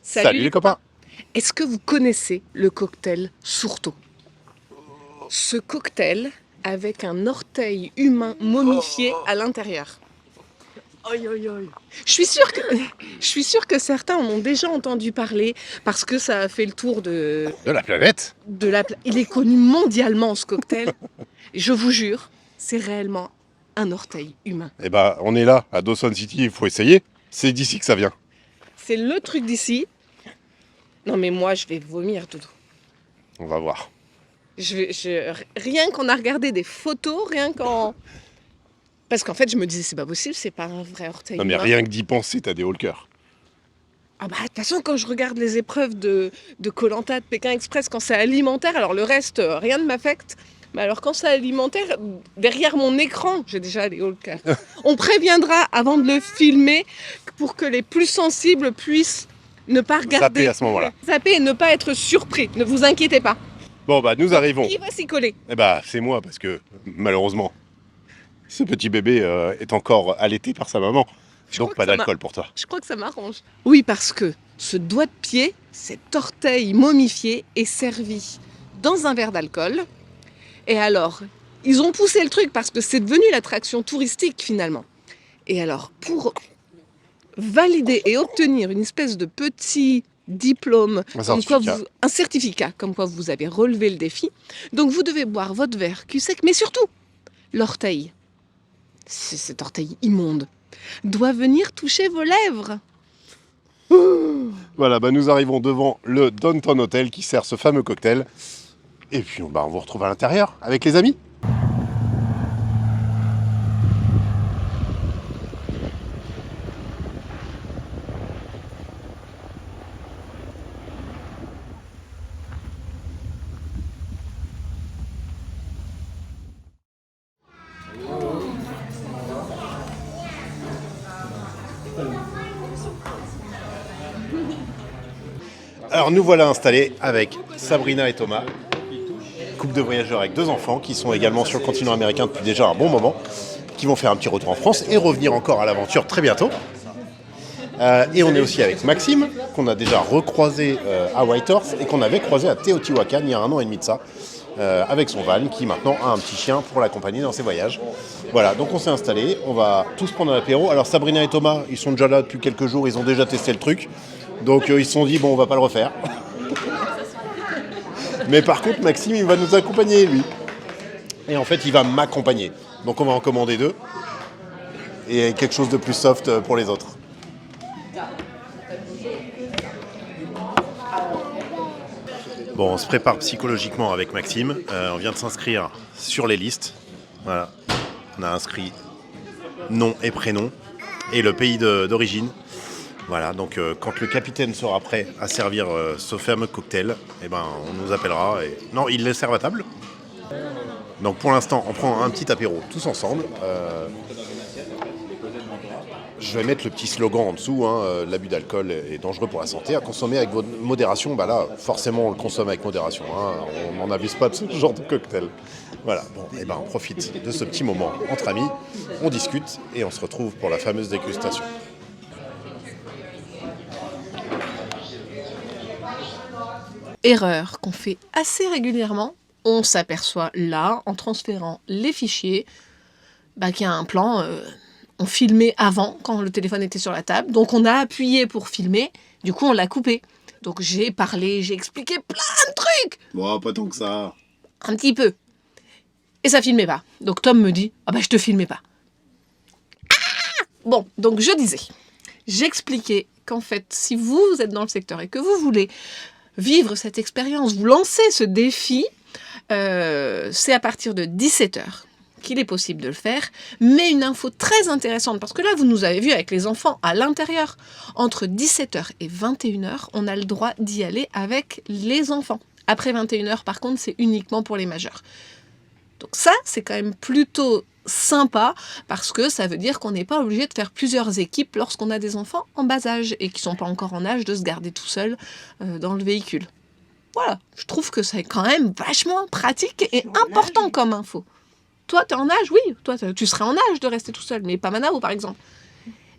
Salut les copains. Est-ce que vous connaissez le cocktail Surto? Ce cocktail avec un orteil humain momifié à l'intérieur. Aïe aïe aïe. Je suis sûre que, je suis sûre que certains en ont déjà entendu parler parce que ça a fait le tour De la planète. Il est connu mondialement ce cocktail. Je vous jure, c'est réellement un orteil humain. Eh ben, on est là, à Dawson City, il faut essayer. C'est d'ici que ça vient. C'est le truc d'ici. Non mais moi je vais vomir, Doudou. On va voir. Rien qu'on a regardé des photos, rien qu'en... Parce qu'en fait, je me disais, c'est pas possible, c'est pas un vrai orteil Non mais humain. rien que d'y penser, t'as des hauts le cœur. Ah bah, de toute façon, quand je regarde les épreuves de koh de Pékin Express, quand c'est alimentaire, alors le reste, rien ne m'affecte. Mais alors quand c'est alimentaire, derrière mon écran, j'ai déjà les hauts le cœur. On préviendra avant de le filmer pour que les plus sensibles puissent ne pas regarder. Zapper à ce moment-là. Zapper et ne pas être surpris. Ne vous inquiétez pas. Bon bah nous arrivons. Il va s'y coller. Eh bah c'est moi parce que malheureusement, ce petit bébé est encore allaité par sa maman. Donc pas d'alcool pour toi. Je crois que ça m'arrange. Oui, parce que ce doigt de pied, cet orteil momifié, est servi dans un verre d'alcool. Et alors, ils ont poussé le truc parce que c'est devenu l'attraction touristique finalement. Et alors, pour valider et obtenir une espèce de petit diplôme, un certificat, comme quoi vous avez relevé le défi, donc vous devez boire votre verre cul sec, mais surtout, l'orteil, c'est cet orteil immonde, doit venir toucher vos lèvres. Voilà, bah nous arrivons devant le Downtown Hotel qui sert ce fameux cocktail. Et puis on vous retrouve à l'intérieur avec les amis. Alors nous voilà installés avec Sabrina et Thomas, couple de voyageurs avec 2 enfants qui sont également sur le continent américain depuis déjà un bon moment, qui vont faire un petit retour en France et revenir encore à l'aventure très bientôt. Et on est aussi avec Maxime, qu'on a déjà recroisé à Whitehorse et qu'on avait croisé à Teotihuacan il y a 1 an et demi de ça, avec son van qui maintenant a un petit chien pour l'accompagner dans ses voyages. Voilà, donc on s'est installé, on va tous prendre un apéro. Alors Sabrina et Thomas, ils sont déjà là depuis quelques jours, ils ont déjà testé le truc. Donc ils se sont dit, bon, on va pas le refaire. Mais par contre, Maxime, il va nous accompagner, lui. Et en fait, il va m'accompagner. Donc on va en commander 2. Et quelque chose de plus soft pour les autres. Bon, on se prépare psychologiquement avec Maxime. On vient de s'inscrire sur les listes. Voilà. On a inscrit nom et prénom et le pays d'origine. Voilà, donc quand le capitaine sera prêt à servir ce fameux cocktail, eh ben, on nous appellera. Non, il les sert à table. Donc pour l'instant, on prend un petit apéro tous ensemble. Je vais mettre le petit slogan en dessous, hein, l'abus d'alcool est dangereux pour la santé, à consommer avec modération. Bah là, forcément, on le consomme avec modération. Hein, on n'en abuse pas de ce genre de cocktail. Voilà, bon, et ben, on profite de ce petit moment entre amis, on discute et on se retrouve pour la fameuse dégustation. Erreur qu'on fait assez régulièrement, on s'aperçoit là, en transférant les fichiers, qu'il y a un plan, on filmait avant, quand le téléphone était sur la table, donc on a appuyé pour filmer, du coup on l'a coupé. Donc j'ai parlé, j'ai expliqué plein de trucs. Bon, pas tant que ça. Un petit peu. Et ça filmait pas. Donc Tom me dit, je te filmais pas. Bon, donc je disais, j'expliquais qu'en fait, si vous êtes dans le secteur et que vous voulez vivre cette expérience, vous lancer ce défi, c'est à partir de 17h qu'il est possible de le faire, mais une info très intéressante, parce que là, vous nous avez vu avec les enfants à l'intérieur, entre 17h et 21h, on a le droit d'y aller avec les enfants. Après 21h, par contre, c'est uniquement pour les majeurs. Donc ça, c'est quand même plutôt sympa, parce que ça veut dire qu'on n'est pas obligé de faire plusieurs équipes lorsqu'on a des enfants en bas âge et qui ne sont pas encore en âge de se garder tout seul dans le véhicule. Voilà, je trouve que c'est quand même vachement pratique et important comme info. Toi, tu es en âge, oui, toi, tu serais en âge de rester tout seul, mais pas Manao, par exemple.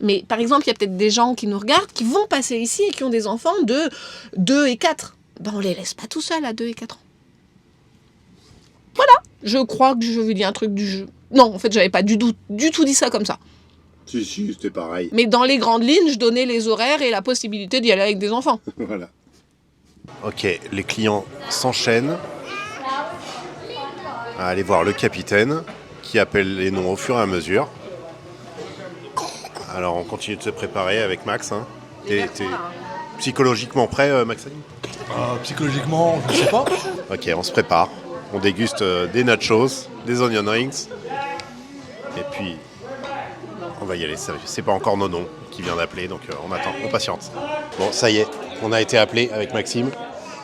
Mais par exemple, il y a peut-être des gens qui nous regardent, qui vont passer ici et qui ont des enfants de 2 et 4. Ben, on les laisse pas tout seuls à 2 et 4 ans. Voilà. Je crois que je vais dire un truc du jeu. Non, en fait, j'avais pas du tout dit ça comme ça. Si, c'était pareil. Mais dans les grandes lignes, je donnais les horaires et la possibilité d'y aller avec des enfants. Voilà. Ok, les clients s'enchaînent à aller voir le capitaine qui appelle les noms au fur et à mesure. Alors on continue de se préparer avec Max. Hein. T'es psychologiquement prêt, Maxime ? Psychologiquement, je ne sais pas. Ok, on se prépare. On déguste des nachos, des onion rings. Et puis, on va y aller. C'est pas encore Nonon qui vient d'appeler, donc on attend, on patiente. Bon, ça y est, on a été appelé avec Maxime.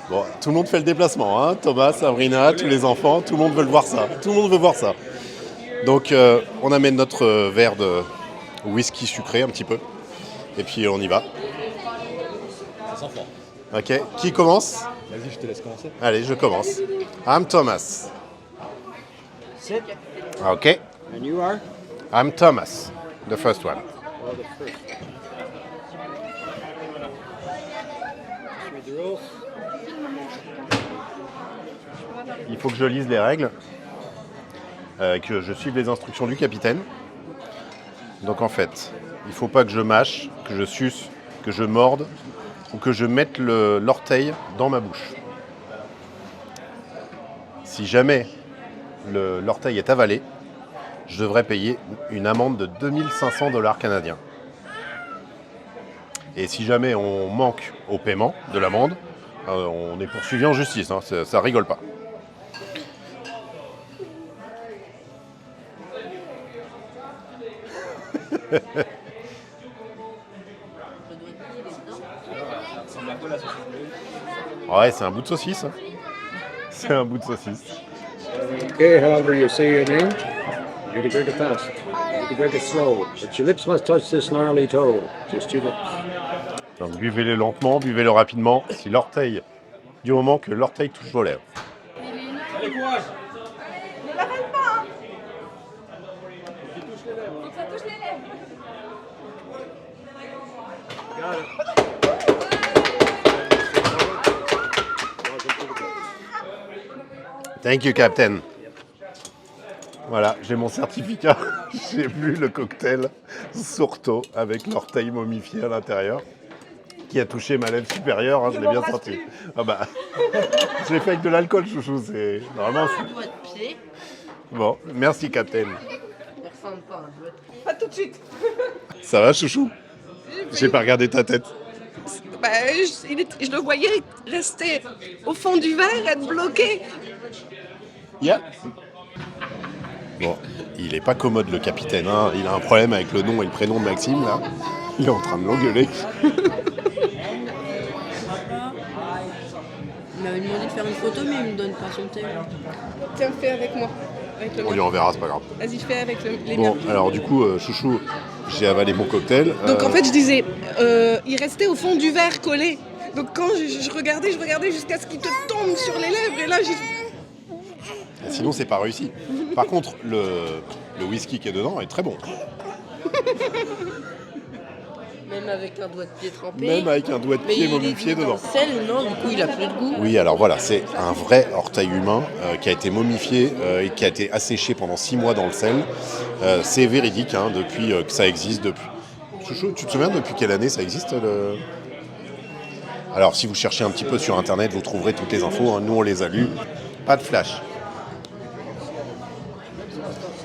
Bon, tout le monde fait le déplacement, hein. Thomas, Sabrina, tous les enfants, tout le monde veut le voir ça. Tout le monde veut voir ça. Donc, on amène notre verre de whisky sucré un petit peu. Et puis, on y va. Ça sent fort. Ok, qui commence ? Vas-y, je te laisse commencer. Allez, je commence. I'm Thomas. Sit. Ok. And you are? I'm Thomas, the first one. Well, the first. Just read the rules. Il faut que je lise les règles, que je suive les instructions du capitaine. Donc en fait, il ne faut pas que je mâche, que je suce, que je morde ou que je mette l'orteil dans ma bouche. Si jamais l'orteil est avalé, je devrais payer une amende de 2500 $ canadiens. Et si jamais on manque au paiement de l'amende, on est poursuivi en justice, hein, ça rigole pas. Ouais, c'est un bout de saucisse. Hein. C'est un bout de saucisse. Okay, however you say your name, you can drink it fast. You can drink it slow, but your lips must touch this gnarly toe. Just your lips. Donc buvez-le lentement, buvez-le rapidement. Si l'orteil, du moment que l'orteil touche vos lèvres. Allez, courage. Thank you, Captain. Voilà, j'ai mon certificat. J'ai bu le cocktail Surto avec l'orteil momifié à l'intérieur, qui a touché ma lèvre supérieure. Hein, je l'ai bien senti. Ah bah, je l'ai fait avec de l'alcool, chouchou. C'est normalement. Bon, merci, Captain. Pas tout de suite. Ça va, chouchou? J'ai pas regardé ta tête. Bah, je le voyais rester au fond du verre, être bloqué. Yeah. Bon, il est pas commode le capitaine, hein. Il a un problème avec le nom et le prénom de Maxime là. Il est en train de l'engueuler. Il m'avait demandé de faire une photo, mais il me donne pas son tel. Tiens, fais avec moi. Avec le On mien. lui enverra, c'est pas grave. Vas-y, fais avec les Bon, miens. alors du coup, chouchou, j'ai avalé mon cocktail. Donc en fait, je disais, il restait au fond du verre collé. Donc quand je regardais jusqu'à ce qu'il te tombe sur les lèvres. Et là, j'ai... Sinon, c'est pas réussi. Par contre, le whisky qui est dedans est très bon. Même avec un doigt de pied trempé. Même avec un doigt de Mais pied il est momifié dans dedans. le sel, non, du coup il a plus de goût. Oui, alors voilà, c'est un vrai orteil humain qui a été momifié et qui a été asséché pendant 6 mois dans le sel. C'est véridique, hein, depuis que ça existe. Depuis. Chouchou, tu te souviens depuis quelle année ça existe Alors, si vous cherchez un petit peu sur Internet, vous trouverez toutes les infos. Hein. Nous, on les a lues. Pas de flash.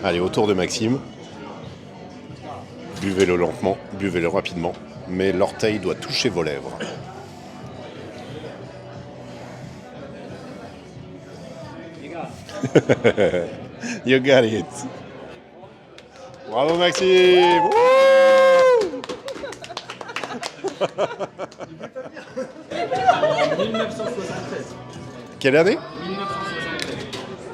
Allez, autour de Maxime. Buvez-le lentement, buvez-le rapidement. Mais l'orteil doit toucher vos lèvres. You got it. Bravo Maxime. Wouh. En 1973. Quelle année 1973.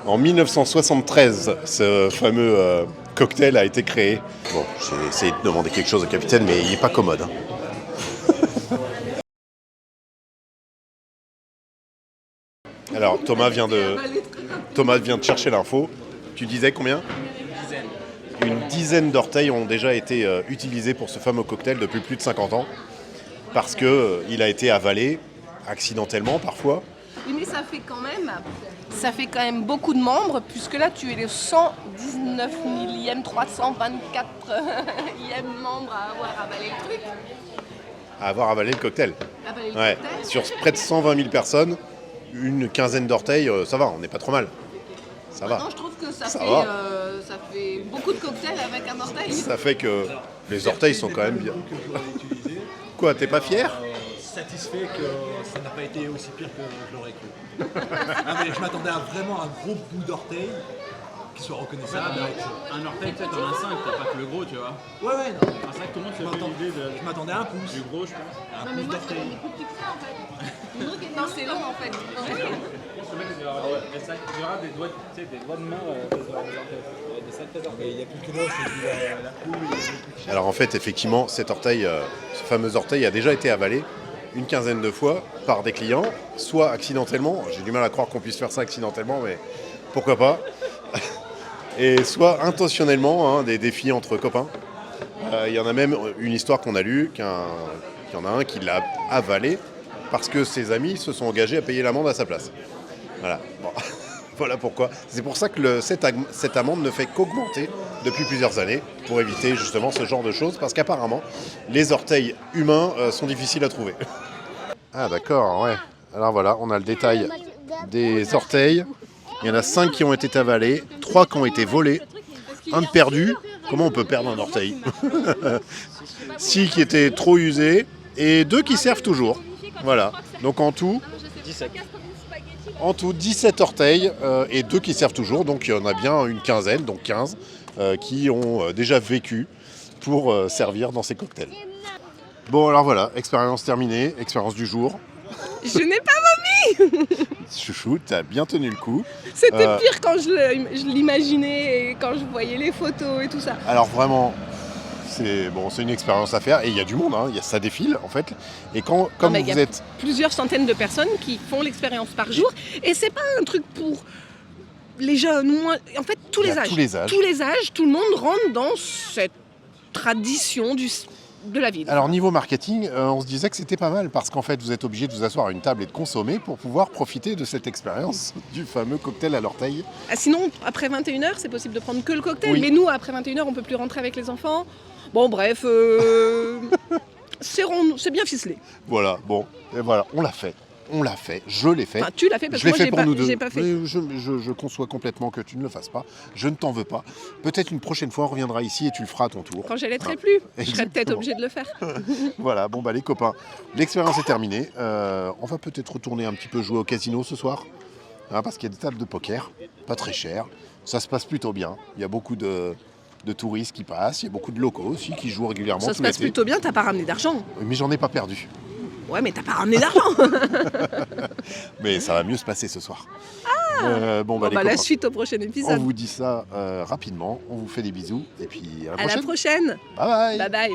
En 1973, ce fameux cocktail a été créé. Bon, j'ai essayé de demander quelque chose au capitaine, mais il n'est pas commode. Hein. Alors, Thomas vient de chercher l'info. Tu disais combien ? une dizaine d'orteils ont déjà été utilisés pour ce fameux cocktail depuis plus de 50 ans. Parce qu'il a été avalé, accidentellement parfois. Oui, mais ça fait quand même beaucoup de membres, puisque là tu es le 119 millième, 324e membre à avoir avalé le truc. À avoir avalé le cocktail. Avalé le Ouais. cocktail. Sur près de 120 000 personnes, une quinzaine d'orteils, ça va, on n'est pas trop mal. Ça va. Non, je trouve que ça Ça fait, va. ça fait beaucoup de cocktails avec un orteil. Ça fait que les orteils sont quand même bien. Que je l'aurais utilisé, Quoi, t'es pas fier? satisfait que ça n'a pas été aussi pire que je l'aurais cru. Ah, mais je m'attendais à vraiment un gros bout d'orteil qui soit reconnaissable. Un orteil, tu sais, t'en as 5, t'as pas que le gros, tu vois. Ouais, non. C'est vrai que tout le monde se Je fait l'idée je m'attendais à un pouce. du gros, je pense. Un pouce d'orteil. Non, c'est long en fait. Je pense que le mec, il y aura des doigts, tu sais, des doigts de main des orteils. Des sacrés Mais orteils. il n'y a plus que l'os, c'est la couille. Alors en fait, effectivement, cet orteil, ce fameux orteil a déjà été avalé une quinzaine de fois par des clients, soit accidentellement, j'ai du mal à croire qu'on puisse faire ça accidentellement, mais pourquoi pas, et soit intentionnellement, hein, des défis entre copains. Il y en a même une histoire qu'on a lue, qu'il y en a un qui l'a avalé parce que ses amis se sont engagés à payer l'amende à sa place. Voilà, bon. Voilà pourquoi. C'est pour ça que cette amende ne fait qu'augmenter depuis plusieurs années, pour éviter justement ce genre de choses, parce qu'apparemment, les orteils humains sont difficiles à trouver. Ah d'accord, ouais. Alors voilà, on a le détail des orteils. Il y en a 5 qui ont été avalés, 3 qui ont été volés, 1 de perdu. Comment on peut perdre un orteil? 6 qui étaient trop usés et 2 qui servent toujours. Voilà, donc en tout 17 orteils et 2 qui servent toujours, donc il y en a bien une quinzaine, donc 15, qui ont déjà vécu pour servir dans ces cocktails. Bon alors voilà, expérience terminée, expérience du jour. Je n'ai pas vomi. Chouchou, t'as bien tenu le coup. C'était pire quand je l'imaginais et quand je voyais les photos et tout ça. Alors vraiment, c'est une expérience à faire et il y a du monde, hein, ça défile en fait. Et comme mais vous il y a êtes... plusieurs centaines de personnes qui font l'expérience par jour et c'est pas un truc pour les jeunes, moins, en fait tous Il y les a âges. tous les âges. Tous les âges, tout le monde rentre dans cette tradition de la ville. Alors niveau marketing, on se disait que c'était pas mal parce qu'en fait vous êtes obligé de vous asseoir à une table et de consommer pour pouvoir profiter de cette expérience du fameux cocktail à l'orteil. Ah, sinon, après 21h, c'est possible de prendre que le cocktail. Oui. Mais nous, après 21h, on peut plus rentrer avec les enfants. Bon, bref, c'est rond, c'est bien ficelé. Voilà, bon, et voilà, on l'a fait, je l'ai fait. Enfin, tu l'as fait parce Je que l'ai moi, fait pour nous deux. j'ai pas fait. Mais je conçois complètement que tu ne le fasses pas. Je ne t'en veux pas. Peut-être une prochaine fois, on reviendra ici et tu le feras à ton tour. Quand j'allaiterai Ah, plus, je serais exactement. peut-être obligée de le faire. Voilà, bon bah les copains, l'expérience est terminée. On va peut-être retourner un petit peu jouer au casino ce soir. Hein, parce qu'il y a des tables de poker, pas très chères. Ça se passe plutôt bien. Il y a beaucoup de touristes qui passent. Il y a beaucoup de locaux aussi qui jouent régulièrement Ça se tout passe l'été. plutôt bien, t'as pas ramené d'argent. Mais j'en ai pas perdu. Ouais, mais t'as pas ramené d'argent. Mais ça va mieux se passer ce soir. Bon bah Bon, les bah, la copains, suite au prochain on épisode. vous dit ça rapidement. On vous fait des bisous. Et puis à la À la prochaine. prochaine. Bye bye. Bye bye.